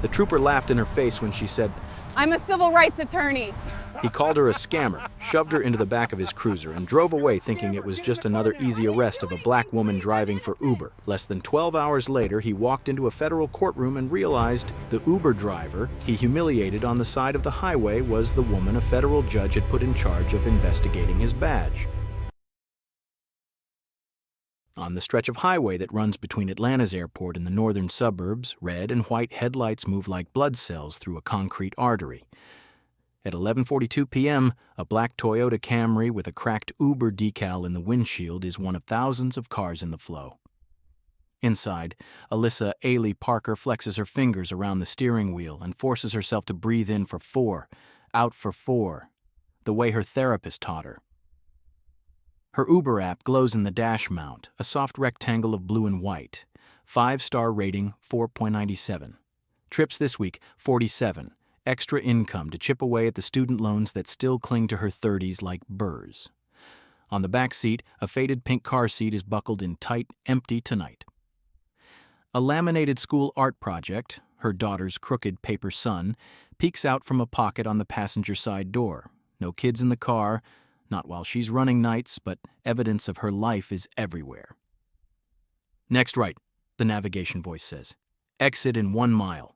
The trooper laughed in her face when she said, "I'm a civil rights attorney." He called her a scammer, shoved her into the back of his cruiser, and drove away thinking it was just another easy arrest of a black woman driving for Uber. Less than 12 hours later, he walked into a federal courtroom and realized the Uber driver he humiliated on the side of the highway was the woman a federal judge had put in charge of investigating his badge. On the stretch of highway that runs between Atlanta's airport and the northern suburbs, red and white headlights move like blood cells through a concrete artery. At 11:42 p.m., a black Toyota Camry with a cracked Uber decal in the windshield is one of thousands of cars in the flow. Inside, Alyssa Ailey Parker flexes her fingers around the steering wheel and forces herself to breathe in for 4, out for 4, the way her therapist taught her. Her Uber app glows in the dash mount, a soft rectangle of blue and white. 5-star rating, 4.97. Trips this week, 47. Extra income to chip away at the student loans that still cling to her 30s like burrs. On the back seat, a faded pink car seat is buckled in tight, empty tonight. A laminated school art project, her daughter's crooked paper sun, peeks out from a pocket on the passenger side door. No kids in the car, not while she's running nights, but evidence of her life is everywhere. Next right, the navigation voice says. Exit in 1 mile.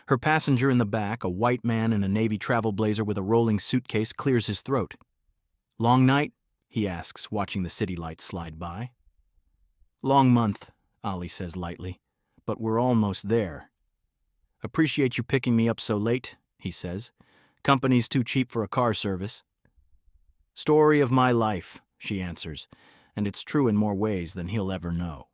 Her passenger in the back, a white man in a navy travel blazer with a rolling suitcase, clears his throat. Long night? He asks, watching the city lights slide by. Long month, Ollie says lightly, but we're almost there. Appreciate you picking me up so late, he says. Company's too cheap for a car service. Story of my life, she answers, and it's true in more ways than he'll ever know.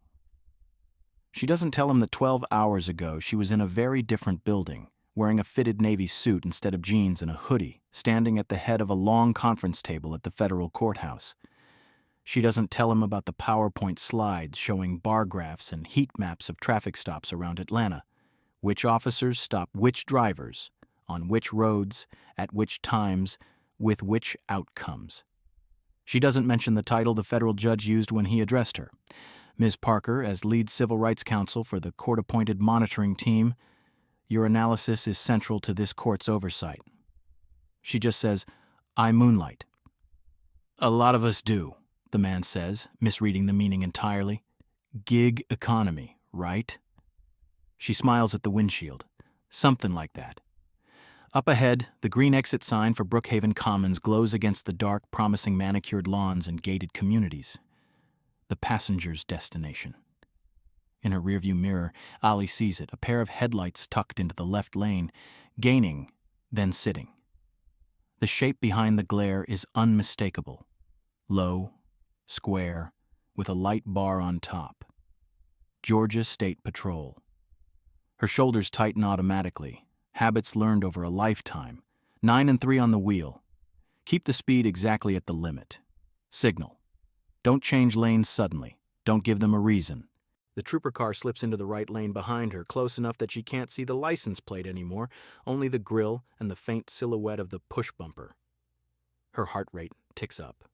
She doesn't tell him that 12 hours ago she was in a very different building, wearing a fitted navy suit instead of jeans and a hoodie, standing at the head of a long conference table at the federal courthouse. She doesn't tell him about the PowerPoint slides showing bar graphs and heat maps of traffic stops around Atlanta, which officers stop which drivers, on which roads, at which times, with which outcomes. She doesn't mention the title the federal judge used when he addressed her. Ms. Parker, as lead civil rights counsel for the court-appointed monitoring team, your analysis is central to this court's oversight. She just says, I moonlight. A lot of us do, the man says, misreading the meaning entirely. Gig economy, right? She smiles at the windshield. Something like that. Up ahead, the green exit sign for Brookhaven Commons glows against the dark, promising manicured lawns and gated communities. The passenger's destination. In her rearview mirror, Ollie sees it, a pair of headlights tucked into the left lane, gaining, then sitting. The shape behind the glare is unmistakable. Low, square, with a light bar on top. Georgia State Patrol. Her shoulders tighten automatically. Habits learned over a lifetime. 9 and 3 on the wheel. Keep the speed exactly at the limit. Signal. Don't change lanes suddenly. Don't give them a reason. The trooper car slips into the right lane behind her, close enough that she can't see the license plate anymore, only the grille and the faint silhouette of the push bumper. Her heart rate ticks up.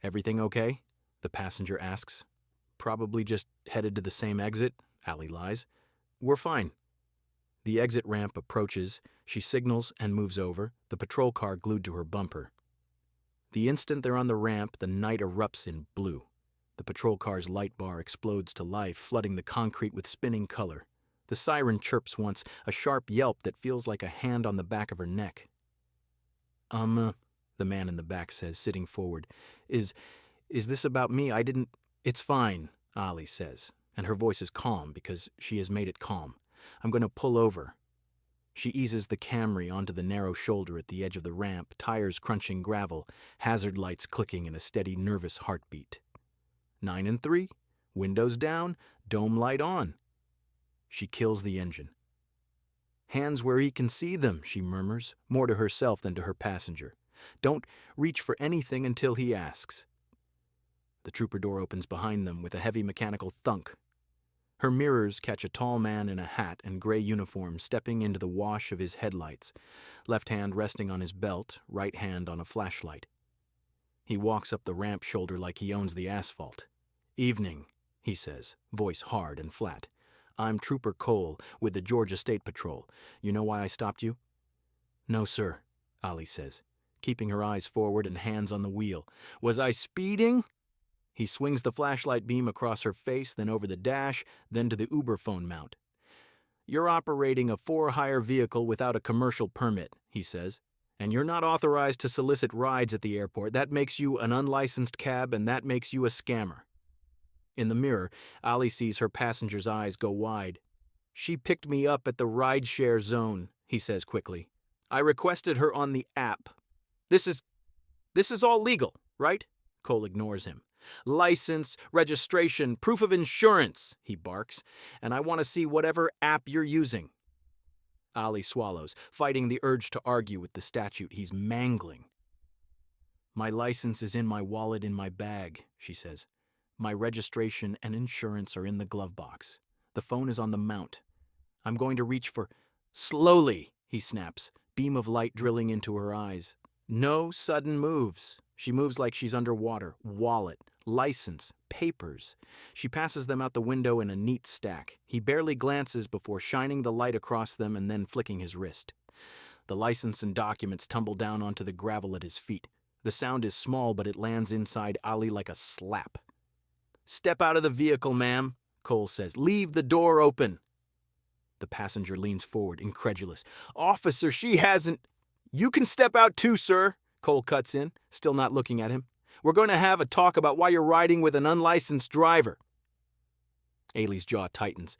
Everything okay? The passenger asks. Probably just headed to the same exit, Allie lies. We're fine. The exit ramp approaches, she signals and moves over, the patrol car glued to her bumper. The instant they're on the ramp, the night erupts in blue. The patrol car's light bar explodes to life, flooding the concrete with spinning color. The siren chirps once, a sharp yelp that feels like a hand on the back of her neck. The man in the back says, sitting forward. Is this about me? It's fine, Ollie says, and her voice is calm because she has made it calm. I'm going to pull over. She eases the Camry onto the narrow shoulder at the edge of the ramp, tires crunching gravel, hazard lights clicking in a steady, nervous heartbeat. 9 and 3, windows down, dome light on. She kills the engine. Hands where he can see them, she murmurs, more to herself than to her passenger. Don't reach for anything until he asks. The trooper door opens behind them with a heavy mechanical thunk. Her mirrors catch a tall man in a hat and gray uniform stepping into the wash of his headlights, left hand resting on his belt, right hand on a flashlight. He walks up the ramp shoulder like he owns the asphalt. Evening, he says, voice hard and flat. I'm Trooper Cole with the Georgia State Patrol. You know why I stopped you?" "No, sir," Ali says, keeping her eyes forward and hands on the wheel. "Was I speeding?" He swings the flashlight beam across her face, then over the dash, then to the Uber phone mount. "You're operating a for-hire vehicle without a commercial permit," he says, "and you're not authorized to solicit rides at the airport. That makes you an unlicensed cab, and that makes you a scammer." In the mirror, Ali sees her passenger's eyes go wide. "She picked me up at the rideshare zone," he says quickly. "I requested her on the app. This is all legal, right?" Cole ignores him. "License, registration, proof of insurance," he barks, "and I want to see whatever app you're using." Ali swallows, fighting the urge to argue with the statute he's mangling. "My license is in my wallet in my bag," she says. "My registration and insurance are in the glove box. The phone is on the mount. I'm going to reach for—" "Slowly," he snaps, beam of light drilling into her eyes. "No sudden moves. She moves like she's underwater. Wallet, license, papers." She passes them out the window in a neat stack. He barely glances before shining the light across them and then flicking his wrist. The license and documents tumble down onto the gravel at his feet. The sound is small, but it lands inside Ali like a slap. "Step out of the vehicle, ma'am," Cole says. "Leave the door open." The passenger leans forward, incredulous. "Officer, she hasn't—" "You can step out too, sir," Cole cuts in, still not looking at him. "We're going to have a talk about why you're riding with an unlicensed driver." Ailey's jaw tightens.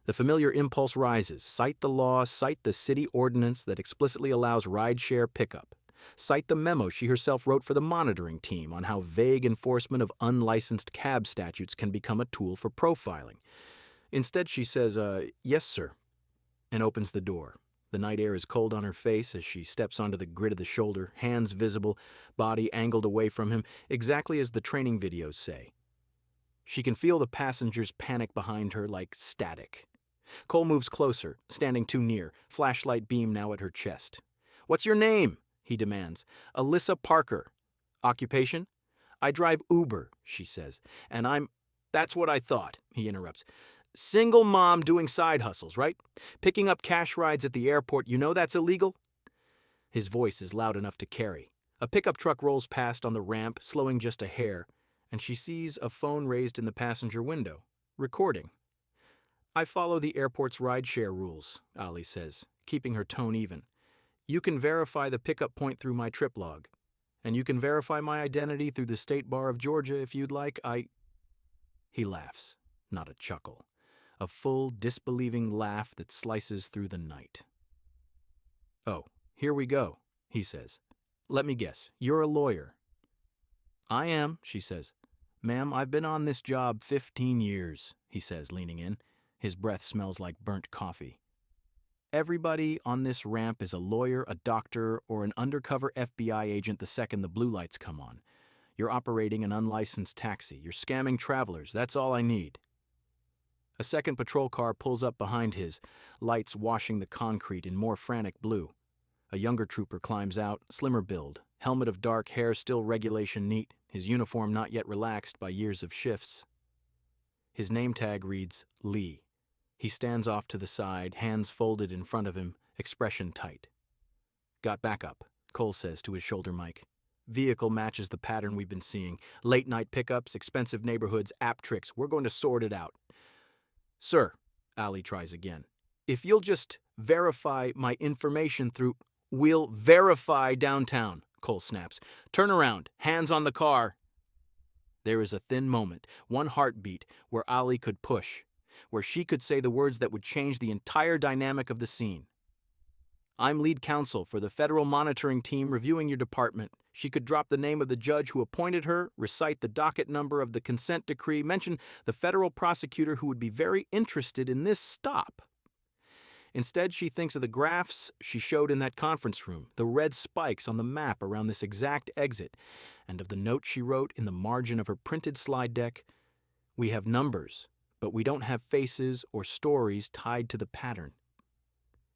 The familiar impulse rises. Cite the law, cite the city ordinance that explicitly allows rideshare pickup. Cite the memo she herself wrote for the monitoring team on how vague enforcement of unlicensed cab statutes can become a tool for profiling. Instead, she says, "Yes, sir," and opens the door. The night air is cold on her face as she steps onto the grid of the shoulder, hands visible, body angled away from him, exactly as the training videos say. She can feel the passenger's panic behind her like static. Cole moves closer, standing too near, flashlight beam now at her chest. "What's your name?" he demands. "Alyssa Parker." "Occupation?" "I drive Uber," she says. "And That's what I thought," he interrupts. "Single mom doing side hustles, right? Picking up cash rides at the airport, you know that's illegal?" His voice is loud enough to carry. A pickup truck rolls past on the ramp, slowing just a hair, and she sees a phone raised in the passenger window, recording. "I follow the airport's rideshare rules," Ali says, keeping her tone even. "You can verify the pickup point through my trip log, and you can verify my identity through the State Bar of Georgia if you'd like. He laughs, not a chuckle. A full, disbelieving laugh that slices through the night. "Oh, here we go," he says. "Let me guess, you're a lawyer." "I am," she says. "Ma'am, I've been on this job 15 years, he says, leaning in. His breath smells like burnt coffee. "Everybody on this ramp is a lawyer, a doctor, or an undercover FBI agent the second the blue lights come on. You're operating an unlicensed taxi. You're scamming travelers. That's all I need." A second patrol car pulls up behind his, lights washing the concrete in more frantic blue. A younger trooper climbs out, slimmer build, helmet of dark hair still regulation neat, his uniform not yet relaxed by years of shifts. His name tag reads Lee. He stands off to the side, hands folded in front of him, expression tight. "Got backup," Cole says to his shoulder mic. "Vehicle matches the pattern we've been seeing. Late-night pickups, expensive neighborhoods, app tricks. We're going to sort it out." "Sir," Ali tries again, "if you'll just verify my information through—" "We'll verify downtown," Cole snaps. "Turn around, hands on the car." There is a thin moment, one heartbeat, where Ali could push, where she could say the words that would change the entire dynamic of the scene. "I'm lead counsel for the federal monitoring team reviewing your department." She could drop the name of the judge who appointed her, recite the docket number of the consent decree, mention the federal prosecutor who would be very interested in this stop. Instead, she thinks of the graphs she showed in that conference room, the red spikes on the map around this exact exit, and of the note she wrote in the margin of her printed slide deck. "We have numbers, but we don't have faces or stories tied to the pattern."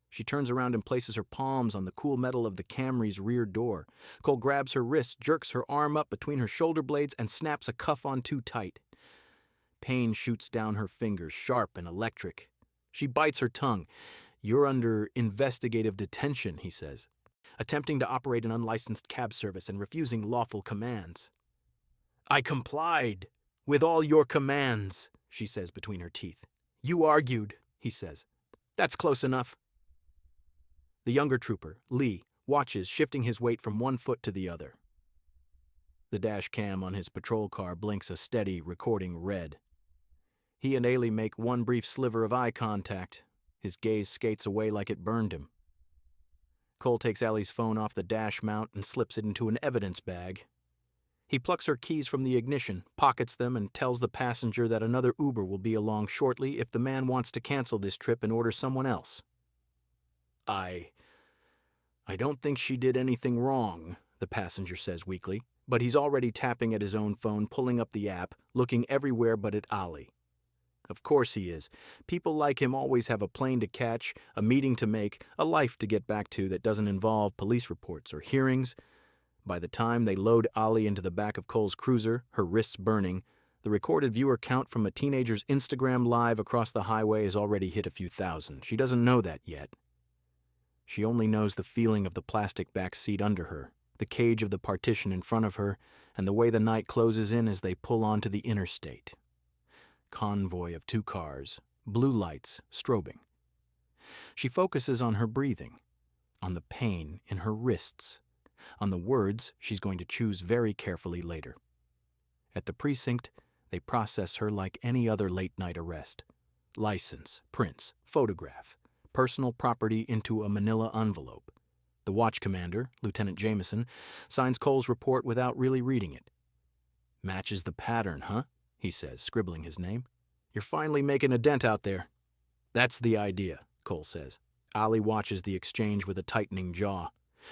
She turns around and places her palms on the cool metal of the Camry's rear door. Cole grabs her wrist, jerks her arm up between her shoulder blades, and snaps a cuff on too tight. Pain shoots down her fingers, sharp and electric. She bites her tongue. "You're under investigative detention," he says. "Attempting to operate an unlicensed cab service and refusing lawful commands." "I complied with all your commands," she says between her teeth. "You argued," he says. "That's close enough." The younger trooper, Lee, watches, shifting his weight from one foot to the other. The dash cam on his patrol car blinks a steady, recording red. He and Ailey make one brief sliver of eye contact. His gaze skates away like it burned him. Cole takes Allie's phone off the dash mount and slips it into an evidence bag. He plucks her keys from the ignition, pockets them, and tells the passenger that another Uber will be along shortly if the man wants to cancel this trip and order someone else. I don't think she did anything wrong," the passenger says weakly, but he's already tapping at his own phone, pulling up the app, looking everywhere but at Ollie. Of course he is. People like him always have a plane to catch, a meeting to make, a life to get back to that doesn't involve police reports or hearings. By the time they load Ollie into the back of Cole's cruiser, her wrists burning, the recorded viewer count from a teenager's Instagram live across the highway has already hit a few thousand. She doesn't know that yet. She only knows the feeling of the plastic back seat under her, the cage of the partition in front of her, and the way the night closes in as they pull onto the interstate. Convoy of 2 cars, blue lights strobing. She focuses on her breathing, on the pain in her wrists, on the words she's going to choose very carefully later. At the precinct, they process her like any other late-night arrest. License, prints, photograph, personal property into a manila envelope. The watch commander, Lieutenant Jameson, signs Cole's report without really reading it. "Matches the pattern, huh?" he says, scribbling his name. "You're finally making a dent out there." "That's the idea," Cole says. Ollie watches the exchange with a tightening jaw.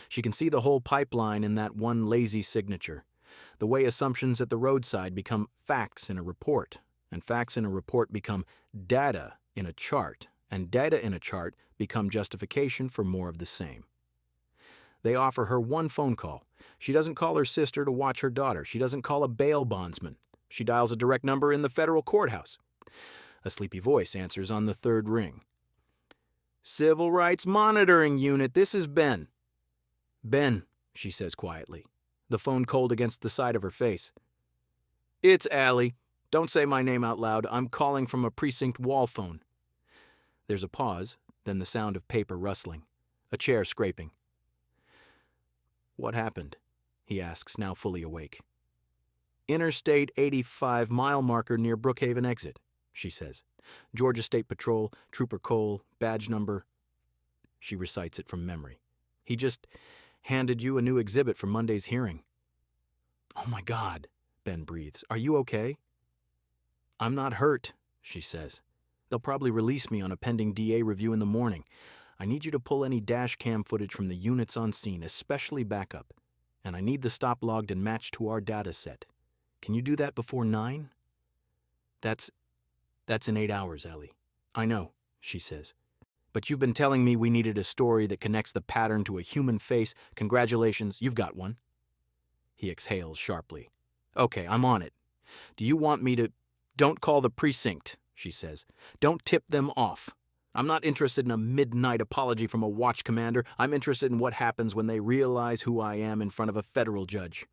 She can see the whole pipeline in that one lazy signature. The way assumptions at the roadside become facts in a report, and facts in a report become data in a chart, and data in a chart become justification for more of the same. They offer her one phone call. She doesn't call her sister to watch her daughter. She doesn't call a bail bondsman. She dials a direct number in the federal courthouse. A sleepy voice answers on the 3rd ring. "Civil Rights Monitoring Unit, this is Ben." "Ben," she says quietly, the phone cold against the side of her face. "It's Allie. Don't say my name out loud. I'm calling from a precinct wall phone." There's a pause, then the sound of paper rustling, a chair scraping. "What happened?" he asks, now fully awake. "Interstate 85 mile marker near Brookhaven exit," she says. "Georgia State Patrol, Trooper Cole, badge number." She recites it from memory. "He just handed you a new exhibit for Monday's hearing." "Oh my God," Ben breathes. "Are you okay?" "I'm not hurt," she says. "They'll probably release me on a pending DA review in the morning. I need you to pull any dash cam footage from the units on scene, especially backup. And I need the stop logged and matched to our data set. Can you do that before 9? That's in 8 hours, Ellie." "I know," she says. "But you've been telling me we needed a story that connects the pattern to a human face. Congratulations, you've got one." He exhales sharply. "Okay, I'm on it. Do you want me to—" "Don't call the precinct," she says. "Don't tip them off. I'm not interested in a midnight apology from a watch commander. I'm interested in what happens when they realize who I am in front of a federal judge."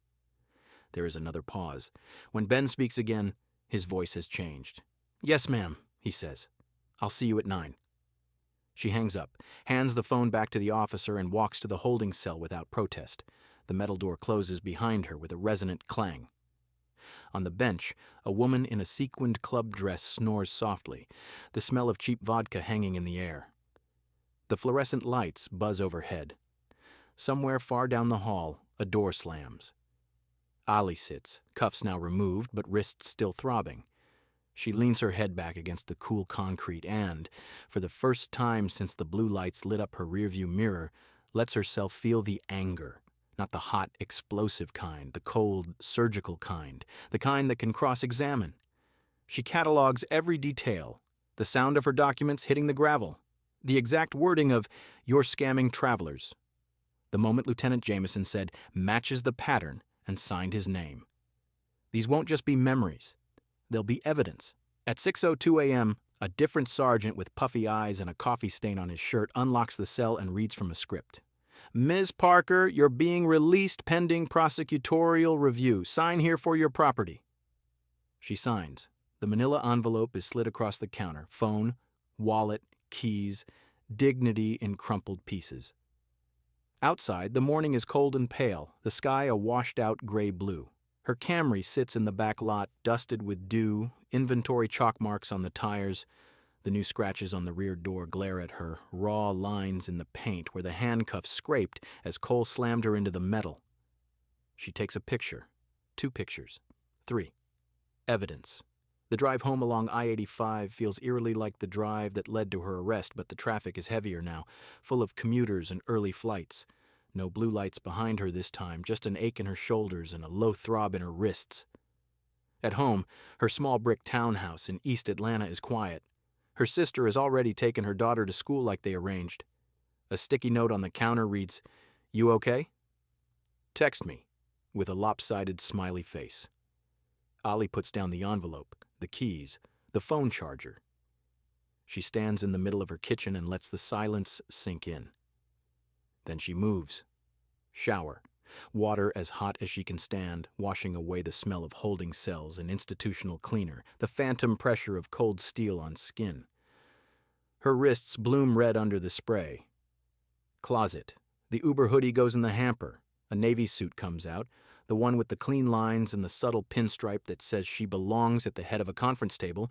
There is another pause. When Ben speaks again, his voice has changed. "Yes, ma'am," he says. "I'll see you at 9. She hangs up, hands the phone back to the officer, and walks to the holding cell without protest. The metal door closes behind her with a resonant clang. On the bench, a woman in a sequined club dress snores softly, the smell of cheap vodka hanging in the air. The fluorescent lights buzz overhead. Somewhere far down the hall, a door slams. Ollie sits, cuffs now removed but wrists still throbbing. She leans her head back against the cool concrete and, for the first time since the blue lights lit up her rearview mirror, lets herself feel the anger. Not the hot, explosive kind, the cold, surgical kind, the kind that can cross-examine. She catalogs every detail, the sound of her documents hitting the gravel, the exact wording of "You're scamming travelers." The moment Lieutenant Jameson said, "matches the pattern," and signed his name. These won't just be memories. They'll be evidence. At 6:02 a.m., A different sergeant with puffy eyes and a coffee stain on his shirt unlocks the cell and reads from a script. Ms. Parker, you're being released pending prosecutorial review. Sign here for your property. She signs. The manila envelope is slid across the counter. Phone, wallet, keys, dignity in crumpled pieces. Outside, the morning is cold and pale, the sky a washed-out gray-blue. Her Camry sits in the back lot, dusted with dew, inventory chalk marks on the tires. The new scratches on the rear door glare at her, raw lines in the paint where the handcuffs scraped as Cole slammed her into the metal. She takes a picture. 2 pictures. 3. Evidence. The drive home along I-85 feels eerily like the drive that led to her arrest, but the traffic is heavier now, full of commuters and early flights. No blue lights behind her this time, just an ache in her shoulders and a low throb in her wrists. At home, her small brick townhouse in East Atlanta is quiet. Her sister has already taken her daughter to school like they arranged. A sticky note on the counter reads, "You okay? Text me," with a lopsided smiley face. Ollie puts down the envelope, the keys, the phone charger. She stands in the middle of her kitchen and lets the silence sink in. Then she moves. Shower. Water as hot as she can stand, washing away the smell of holding cells and institutional cleaner, the phantom pressure of cold steel on skin. Her wrists bloom red under the spray. Closet. The Uber hoodie goes in the hamper. A navy suit comes out, the one with the clean lines and the subtle pinstripe that says she belongs at the head of a conference table.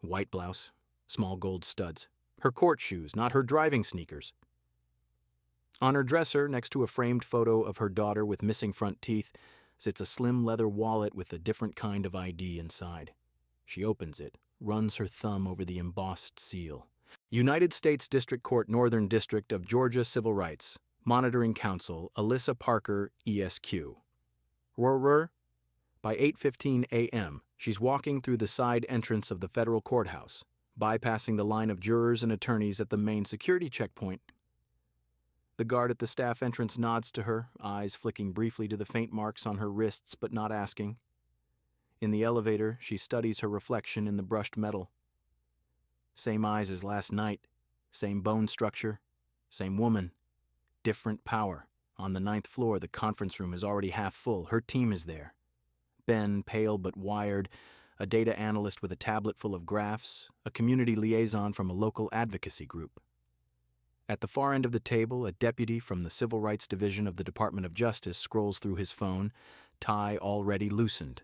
White blouse, small gold studs. Her court shoes, not her driving sneakers. On her dresser, next to a framed photo of her daughter with missing front teeth, sits a slim leather wallet with a different kind of ID inside. She opens it, runs her thumb over the embossed seal. United States District Court, Northern District of Georgia Civil Rights. Monitoring Counsel, Alyssa Parker, ESQ. By 8:15 a.m., she's walking through the side entrance of the federal courthouse, bypassing the line of jurors and attorneys at the main security checkpoint. The guard at the staff entrance nods to her, eyes flicking briefly to the faint marks on her wrists but not asking. In the elevator, she studies her reflection in the brushed metal. Same eyes as last night, same bone structure, same woman, different power. On the 9th floor, the conference room is already half full. Her team is there. Ben, pale but wired, a data analyst with a tablet full of graphs, a community liaison from a local advocacy group. At the far end of the table, a deputy from the Civil Rights Division of the Department of Justice scrolls through his phone, tie already loosened.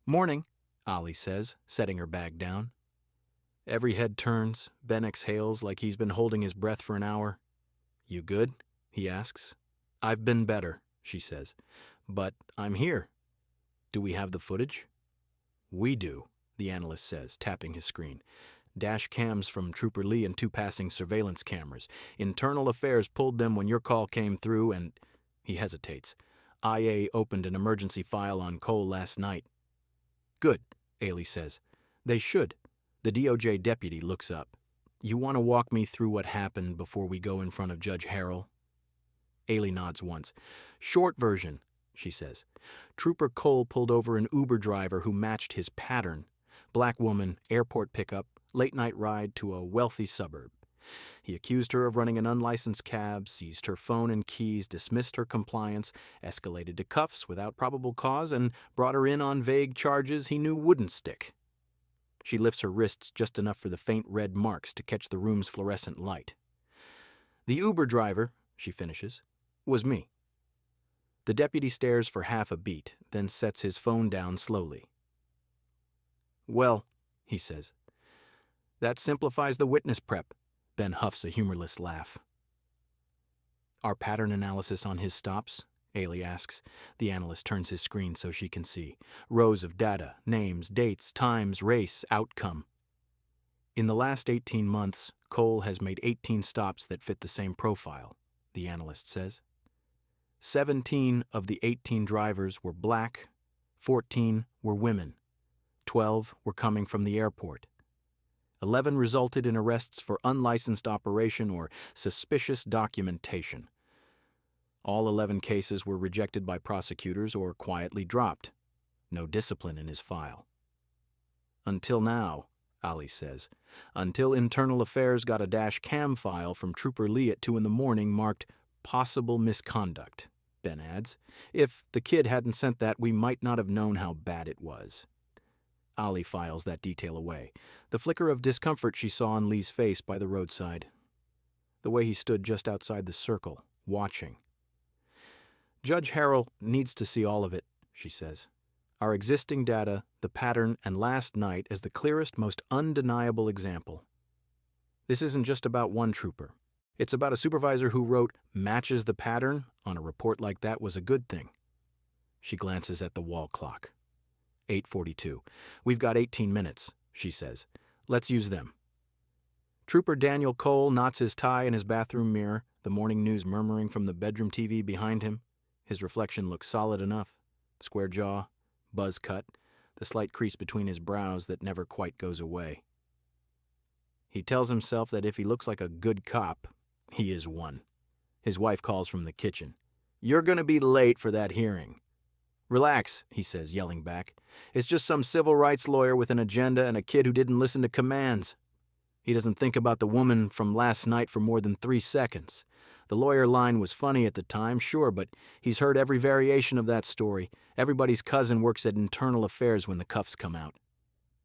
"Morning," Ollie says, setting her bag down. Every head turns. Ben exhales like he's been holding his breath for an hour. "You good?" he asks. "I've been better," she says. "But I'm here. Do we have the footage?" "We do," the analyst says, tapping his screen. "Dash cams from Trooper Lee and 2 passing surveillance cameras. Internal Affairs pulled them when your call came through and—" He hesitates. "IA opened an emergency file on Cole last night." "Good," Ailey says. "They should." The DOJ deputy looks up. "You want to walk me through what happened before we go in front of Judge Harrell?" Ailey nods once. "Short version," she says. "Trooper Cole pulled over an Uber driver who matched his pattern. Black woman, airport pickup, late-night ride to a wealthy suburb. He accused her of running an unlicensed cab, seized her phone and keys, dismissed her compliance, escalated to cuffs without probable cause, and brought her in on vague charges he knew wouldn't stick." She lifts her wrists just enough for the faint red marks to catch the room's fluorescent light. "The Uber driver," she finishes, "was me." The deputy stares for half a beat, then sets his phone down slowly. "Well," he says. "That simplifies the witness prep." Ben huffs a humorless laugh. "Our pattern analysis on his stops?" Ailey asks. The analyst turns his screen so she can see. Rows of data, names, dates, times, race, outcome. "In the last 18 months, Cole has made 18 stops that fit the same profile," the analyst says. 17 of the 18 drivers were black, 14 were women, 12 were coming from the airport. 11 resulted in arrests for unlicensed operation or suspicious documentation. All 11 cases were rejected by prosecutors or quietly dropped. No discipline in his file. Until now, Ali says, until Internal Affairs got a dashcam file from Trooper Lee at 2 in the morning marked possible misconduct, Ben adds. If the kid hadn't sent that, we might not have known how bad it was. Ali files that detail away, the flicker of discomfort she saw on Lee's face by the roadside. The way he stood just outside the circle, watching. Judge Harrell needs to see all of it, she says. Our existing data, the pattern, and last night as the clearest, most undeniable example. This isn't just about one trooper. It's about a supervisor who wrote, matches the pattern on a report like that was a good thing. She glances at the wall clock. 8:42. We've got 18 minutes, she says. Let's use them. Trooper Daniel Cole knots his tie in his bathroom mirror, the morning news murmuring from the bedroom TV behind him. His reflection looks solid enough. Square jaw, buzz cut, the slight crease between his brows that never quite goes away. He tells himself that if he looks like a good cop, he is one. His wife calls from the kitchen. You're going to be late for that hearing. Relax, he says, yelling back. It's just some civil rights lawyer with an agenda and a kid who didn't listen to commands. He doesn't think about the woman from last night for more than 3 seconds. The lawyer line was funny at the time, sure, but he's heard every variation of that story. Everybody's cousin works at Internal Affairs when the cuffs come out.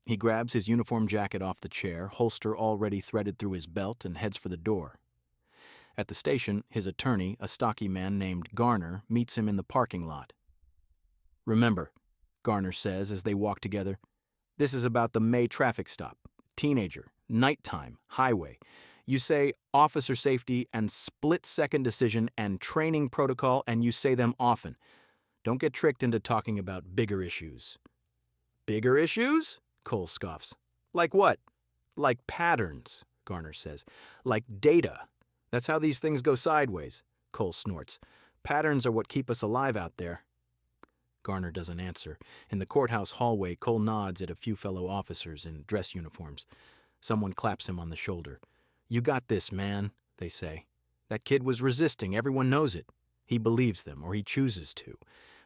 He grabs his uniform jacket off the chair, holster already threaded through his belt, and heads for the door. At the station, his attorney, a stocky man named Garner, meets him in the parking lot. Remember, Garner says as they walk together, this is about the May traffic stop. Teenager, nighttime, highway. You say officer safety and split-second decision and training protocol, and you say them often. Don't get tricked into talking about bigger issues. Bigger issues? Cole scoffs. Like what? Like patterns, Garner says. Like data. That's how these things go sideways, Cole snorts. Patterns are what keep us alive out there. Garner doesn't answer. In the courthouse hallway, Cole nods at a few fellow officers in dress uniforms. Someone claps him on the shoulder. You got this, man, they say. That kid was resisting. Everyone knows it. He believes them, or he chooses to.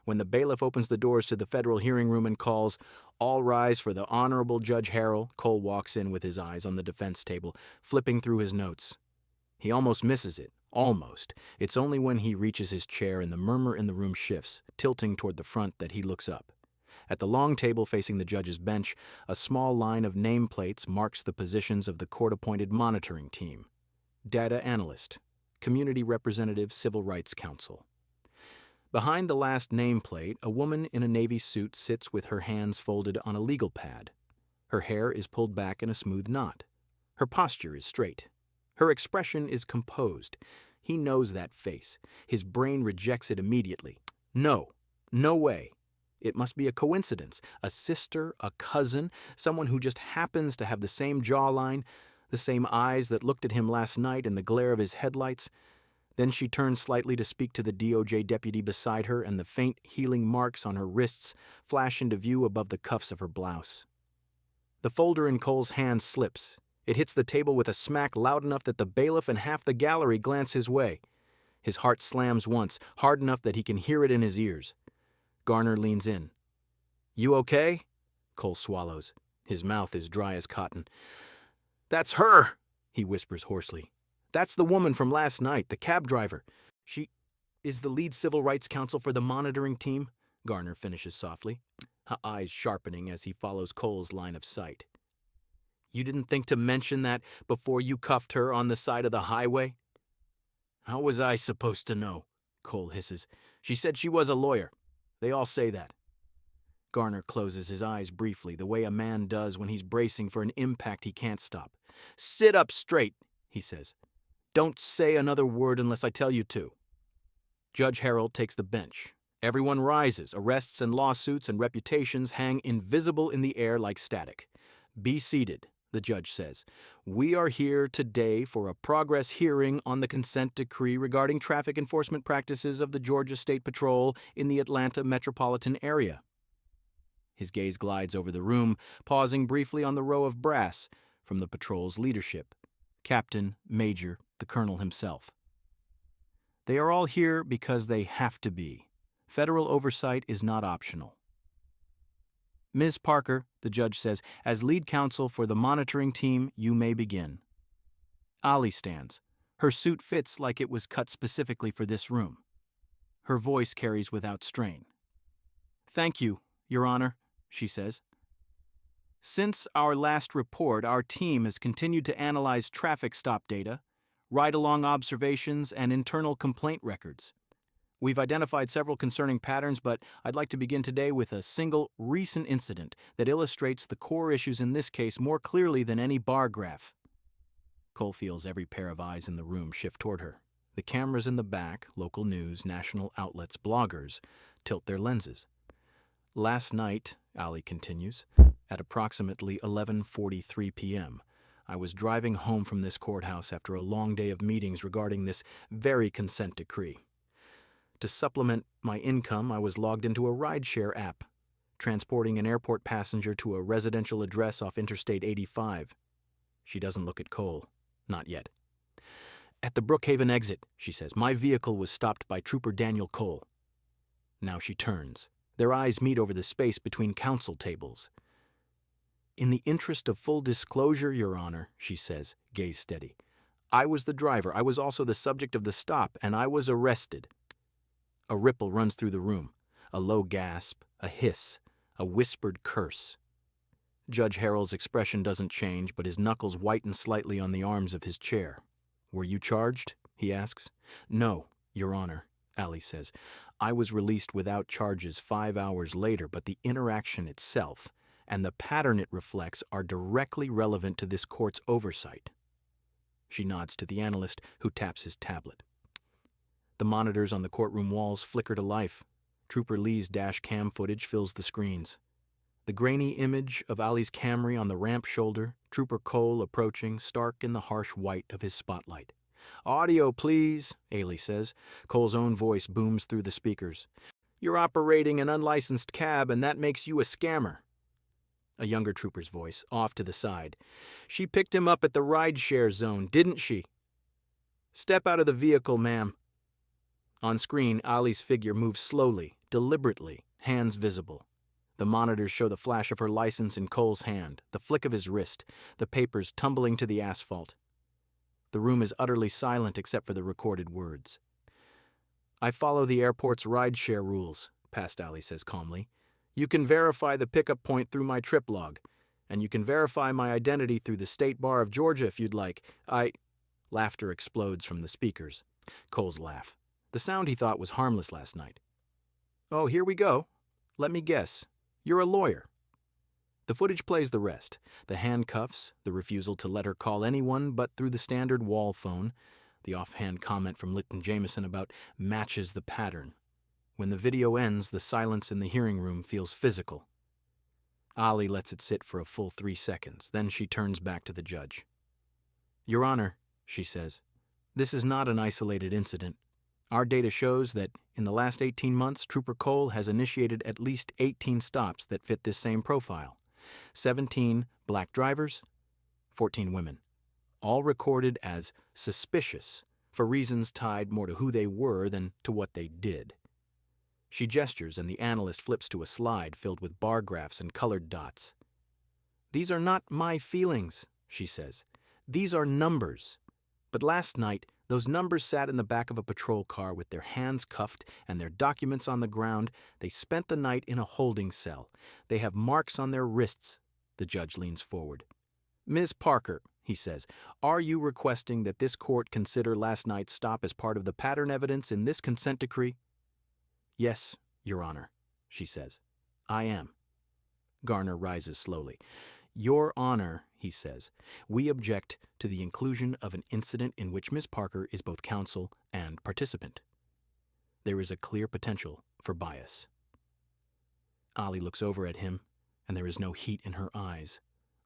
When the bailiff opens the doors to the federal hearing room and calls, all rise for the Honorable Judge Harrell, Cole walks in with his eyes on the defense table, flipping through his notes. He almost misses it. Almost. It's only when he reaches his chair and the murmur in the room shifts, tilting toward the front, that he looks up. At the long table facing the judge's bench, a small line of nameplates marks the positions of the court-appointed monitoring team. Data analyst, community representative, civil rights counsel. Behind the last nameplate, a woman in a navy suit sits with her hands folded on a legal pad. Her hair is pulled back in a smooth knot. Her posture is straight. Her expression is composed. He knows that face. His brain rejects it immediately. No way. It must be a coincidence, a sister, a cousin, someone who just happens to have the same jawline, the same eyes that looked at him last night in the glare of his headlights. Then she turns slightly to speak to the DOJ deputy beside her, and the faint healing marks on her wrists flash into view above the cuffs of her blouse. The folder in Cole's hand slips. It hits the table with a smack loud enough that the bailiff and half the gallery glance his way. His heart slams once, hard enough that he can hear it in his ears. Garner leans in. You okay? Cole swallows. His mouth is dry as cotton. That's her, he whispers hoarsely. That's the woman from last night, the cab driver. She is the lead civil rights counsel for the monitoring team, Garner finishes softly, eyes sharpening as he follows Cole's line of sight. You didn't think to mention that before you cuffed her on the side of the highway? How was I supposed to know? Cole hisses. She said she was a lawyer. They all say that. Garner closes his eyes briefly, the way a man does when he's bracing for an impact he can't stop. Sit up straight, he says. Don't say another word unless I tell you to. Judge Harrell takes the bench. Everyone rises. Arrests and lawsuits and reputations hang invisible in the air like static. Be seated, the judge says. We are here today for a progress hearing on the consent decree regarding traffic enforcement practices of the Georgia State Patrol in the Atlanta metropolitan area. His gaze glides over the room, pausing briefly on the row of brass from the patrol's leadership. Captain, Major, the Colonel himself. They are all here because they have to be. Federal oversight is not optional. Ms. Parker, the judge says, as lead counsel for the monitoring team, you may begin. Ali stands. Her suit fits like it was cut specifically for this room. Her voice carries without strain. Thank you, Your Honor, she says. Since our last report, our team has continued to analyze traffic stop data, ride-along observations, and internal complaint records. We've identified several concerning patterns, but I'd like to begin today with a single recent incident that illustrates the core issues in this case more clearly than any bar graph. Cole feels every pair of eyes in the room shift toward her. The cameras in the back, local news, national outlets, bloggers, tilt their lenses. Last night, Ali continues, at approximately 11:43 p.m., I was driving home from this courthouse after a long day of meetings regarding this very consent decree. To supplement my income, I was logged into a rideshare app, transporting an airport passenger to a residential address off Interstate 85. She doesn't look at Cole. Not yet. At the Brookhaven exit, she says, my vehicle was stopped by Trooper Daniel Cole. Now she turns. Their eyes meet over the space between counsel tables. In the interest of full disclosure, Your Honor, she says, gaze steady. I was the driver. I was also the subject of the stop, and I was arrested. A ripple runs through the room. A low gasp, a hiss, a whispered curse. Judge Harrell's expression doesn't change, but his knuckles whiten slightly on the arms of his chair. Were you charged? He asks. No, Your Honor, Ali says. I was released without charges 5 hours later, but the interaction itself and the pattern it reflects are directly relevant to this court's oversight. She nods to the analyst, who taps his tablet. The monitors on the courtroom walls flicker to life. Trooper Lee's dash cam footage fills the screens. The grainy image of Ali's Camry on the ramp shoulder, Trooper Cole approaching, stark in the harsh white of his spotlight. Audio, please, Ali says. Cole's own voice booms through the speakers. You're operating an unlicensed cab, and that makes you a scammer. A younger trooper's voice, off to the side. She picked him up at the rideshare zone, didn't she? Step out of the vehicle, ma'am. On screen, Ali's figure moves slowly, deliberately, hands visible. The monitors show the flash of her license in Cole's hand, the flick of his wrist, the papers tumbling to the asphalt. The room is utterly silent except for the recorded words. I follow the airport's rideshare rules, Past Ali says calmly. You can verify the pickup point through my trip log, and you can verify my identity through the State Bar of Georgia if you'd like. Laughter explodes from the speakers. Cole's laugh. The sound he thought was harmless last night. Oh, here we go. Let me guess. You're a lawyer. The footage plays the rest. The handcuffs, the refusal to let her call anyone but through the standard wall phone, the offhand comment from Lytton Jameson about matches the pattern. When the video ends, the silence in the hearing room feels physical. Ali lets it sit for a full 3 seconds. Then she turns back to the judge. Your Honor, she says, this is not an isolated incident. Our data shows that in the last 18 months, Trooper Cole has initiated at least 18 stops that fit this same profile. 17 black drivers, 14 women, all recorded as suspicious for reasons tied more to who they were than to what they did. She gestures and the analyst flips to a slide filled with bar graphs and colored dots. These are not my feelings, she says. These are numbers. But last night, those numbers sat in the back of a patrol car with their hands cuffed and their documents on the ground. They spent the night in a holding cell. They have marks on their wrists. The judge leans forward. Ms. Parker, he says, are you requesting that this court consider last night's stop as part of the pattern evidence in this consent decree? Yes, Your Honor, she says. I am. Garner rises slowly. Your Honor, he says, we object to the inclusion of an incident in which Ms. Parker is both counsel and participant. There is a clear potential for bias. Ali looks over at him, and there is no heat in her eyes,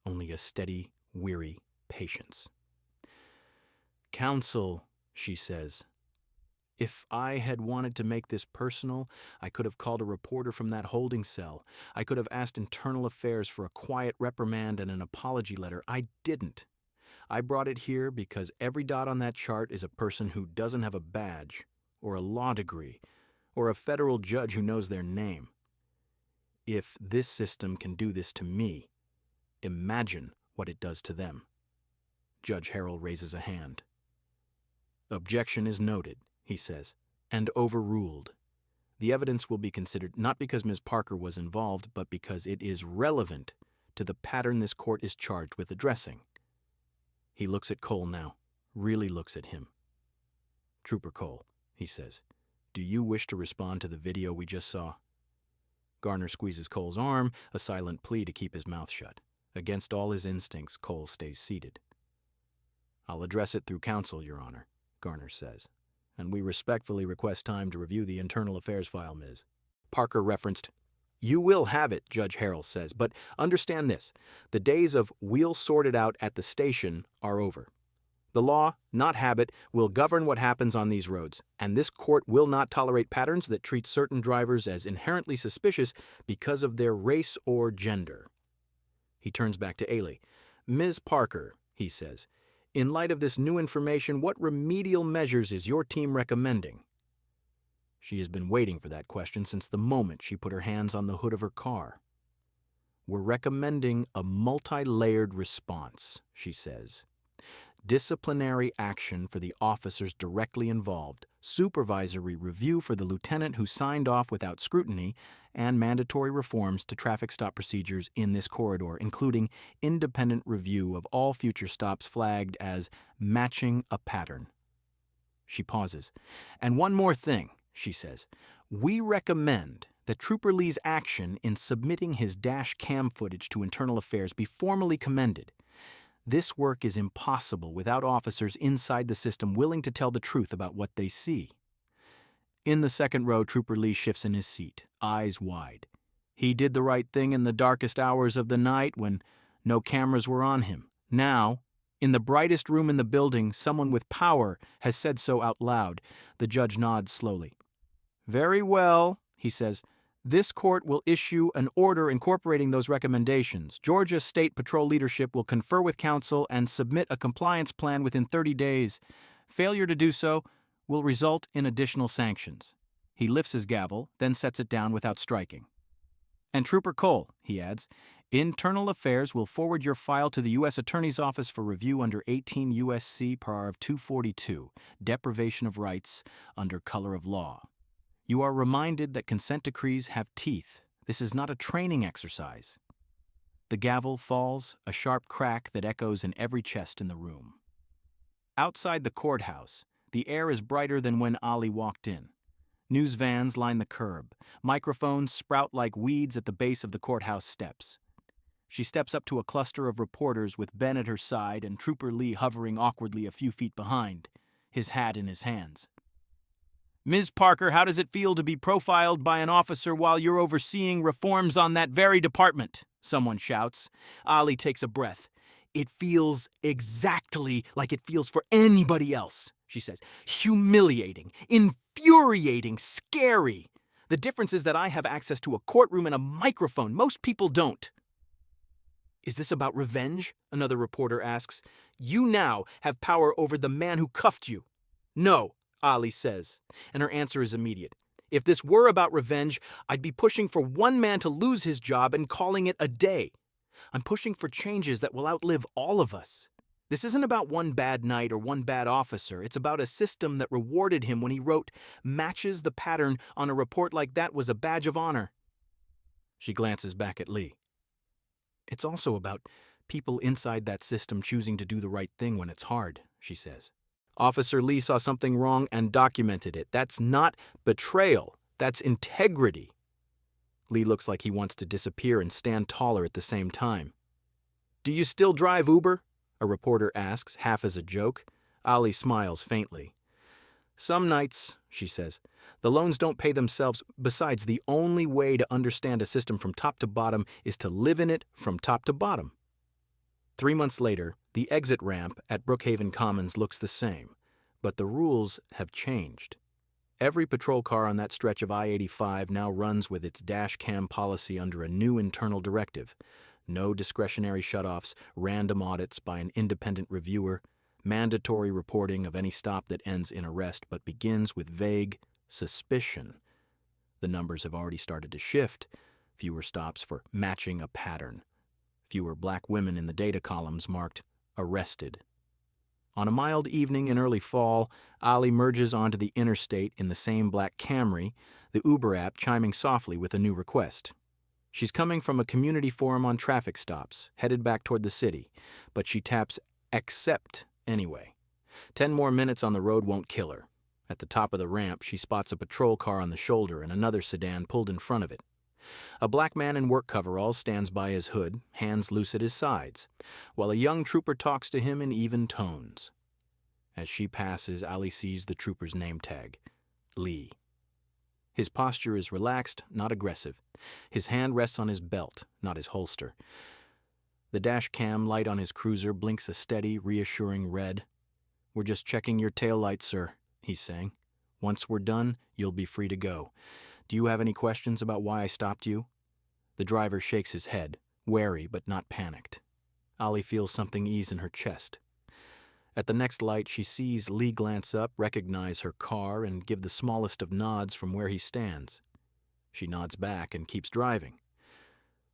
only a steady, weary patience. Counsel, she says. If I had wanted to make this personal, I could have called a reporter from that holding cell. I could have asked Internal Affairs for a quiet reprimand and an apology letter. I didn't. I brought it here because every dot on that chart is a person who doesn't have a badge, or a law degree, or a federal judge who knows their name. If this system can do this to me, imagine what it does to them. Judge Harrell raises a hand. Objection is noted, he says, and overruled. The evidence will be considered not because Ms. Parker was involved, but because it is relevant to the pattern this court is charged with addressing. He looks at Cole now, really looks at him. Trooper Cole, he says, do you wish to respond to the video we just saw? Garner squeezes Cole's arm, a silent plea to keep his mouth shut. Against all his instincts, Cole stays seated. I'll address it through counsel, Your Honor, Garner says, and we respectfully request time to review the internal affairs file, Ms. Parker referenced. You will have it, Judge Harrell says, but understand this. The days of we'll sort it out at the station are over. The law, not habit, will govern what happens on these roads, and this court will not tolerate patterns that treat certain drivers as inherently suspicious because of their race or gender. He turns back to Ailey. Ms. Parker, he says, in light of this new information, what remedial measures is your team recommending? She has been waiting for that question since the moment she put her hands on the hood of her car. We're recommending a multi-layered response, she says. Disciplinary action for the officers directly involved, supervisory review for the lieutenant who signed off without scrutiny, and mandatory reforms to traffic stop procedures in this corridor, including independent review of all future stops flagged as matching a pattern. She pauses. And one more thing, she says. We recommend that Trooper Lee's action in submitting his dash cam footage to Internal Affairs be formally commended. This work is impossible without officers inside the system willing to tell the truth about what they see. In the second row, Trooper Lee shifts in his seat, eyes wide. He did the right thing in the darkest hours of the night when no cameras were on him. Now, in the brightest room in the building, someone with power has said so out loud. The judge nods slowly. Very well, he says. This court will issue an order incorporating those recommendations. Georgia State Patrol leadership will confer with counsel and submit a compliance plan within 30 days. Failure to do so will result in additional sanctions. He lifts his gavel, then sets it down without striking. And Trooper Cole, he adds, Internal Affairs will forward your file to the U.S. Attorney's Office for review under 18 U.S.C. Par 242, deprivation of rights under color of law. You are reminded that consent decrees have teeth. This is not a training exercise. The gavel falls, a sharp crack that echoes in every chest in the room. Outside the courthouse, the air is brighter than when Ollie walked in. News vans line the curb. Microphones sprout like weeds at the base of the courthouse steps. She steps up to a cluster of reporters with Ben at her side and Trooper Lee hovering awkwardly a few feet behind, his hat in his hands. Ms. Parker, how does it feel to be profiled by an officer while you're overseeing reforms on that very department? Someone shouts. Ollie takes a breath. It feels exactly like it feels for anybody else, she says. Humiliating, infuriating, scary. The difference is that I have access to a courtroom and a microphone. Most people don't. Is this about revenge? Another reporter asks. You now have power over the man who cuffed you. No, Ollie says, and her answer is immediate. If this were about revenge, I'd be pushing for one man to lose his job and calling it a day. I'm pushing for changes that will outlive all of us. This isn't about one bad night or one bad officer. It's about a system that rewarded him when he wrote, matches the pattern on a report like that was a badge of honor. She glances back at Lee. It's also about people inside that system choosing to do the right thing when it's hard, she says. Officer Lee saw something wrong and documented it. That's not betrayal. That's integrity. Lee looks like he wants to disappear and stand taller at the same time. Do you still drive Uber? A reporter asks, half as a joke. Ollie smiles faintly. Some nights, she says. The loans don't pay themselves. Besides, the only way to understand a system from top to bottom is to live in it from top to bottom. 3 months later, the exit ramp at Brookhaven Commons looks the same, but the rules have changed. Every patrol car on that stretch of I-85 now runs with its dash cam policy under a new internal directive. No discretionary shutoffs, random audits by an independent reviewer, mandatory reporting of any stop that ends in arrest but begins with vague suspicion. The numbers have already started to shift, Fewer stops for matching a pattern. Fewer black women in the data columns marked arrested. On a mild evening in early fall, Ali merges onto the interstate in the same black Camry, the Uber app chiming softly with a new request. She's coming from a community forum on traffic stops, headed back toward the city, but she taps accept anyway. 10 more minutes on the road won't kill her. At the top of the ramp, she spots a patrol car on the shoulder and another sedan pulled in front of it. A black man in work coveralls stands by his hood, hands loose at his sides, while a young trooper talks to him in even tones. As she passes, Ali sees the trooper's name tag, Lee. His posture is relaxed, not aggressive. His hand rests on his belt, not his holster. The dash cam light on his cruiser blinks a steady, reassuring red. "We're just checking your taillight, sir," he's saying. "Once we're done, you'll be free to go. Do you have any questions about why I stopped you?" The driver shakes his head, wary but not panicked. Ali feels something ease in her chest. At the next light, she sees Lee glance up, recognize her car, and give the smallest of nods from where he stands. She nods back and keeps driving.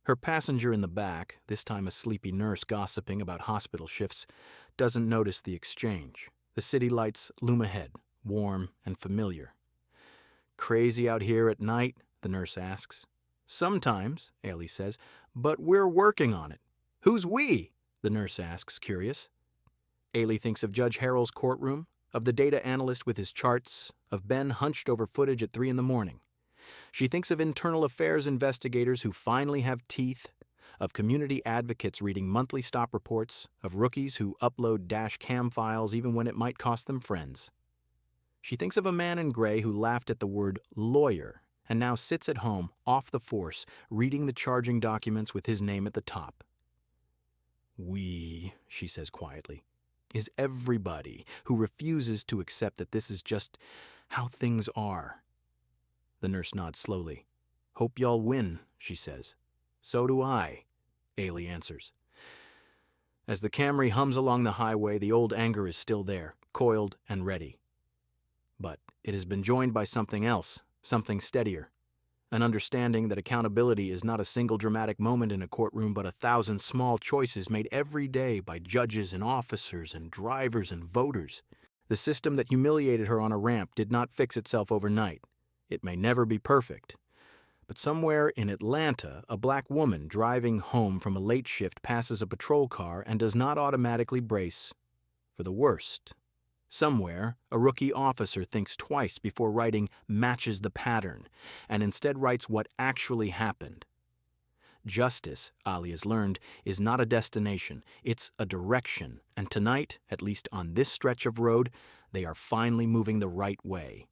Her passenger in the back, this time a sleepy nurse gossiping about hospital shifts, doesn't notice the exchange. The city lights loom ahead, warm and familiar. "Crazy out here at night?" the nurse asks. "Sometimes," Ailey says, "but we're working on it." "Who's we?" the nurse asks, curious. Ailey thinks of Judge Harrell's courtroom, of the data analyst with his charts, of Ben hunched over footage at 3 a.m. She thinks of internal affairs investigators who finally have teeth, of community advocates reading monthly stop reports, of rookies who upload dash cam files even when it might cost them friends. She thinks of a man in gray who laughed at the word lawyer and now sits at home, off the force, reading the charging documents with his name at the top. "We," she says quietly, "is everybody who refuses to accept that this is just how things are." The nurse nods slowly. "Hope y'all win," she says. "So do I," Ailey answers. As the Camry hums along the highway, the old anger is still there, coiled and ready. But it has been joined by something else, something steadier. An understanding that accountability is not a single dramatic moment in a courtroom, but 1,000 small choices made every day by judges and officers and drivers and voters. The system that humiliated her on a ramp did not fix itself overnight. It may never be perfect. But somewhere in Atlanta, a black woman driving home from a late shift passes a patrol car and does not automatically brace for the worst. Somewhere, a rookie officer thinks twice before writing "matches the pattern," and instead writes what actually happened. Justice, Ali has learned, is not a destination, it's a direction, and tonight, at least on this stretch of road, they are finally moving the right way.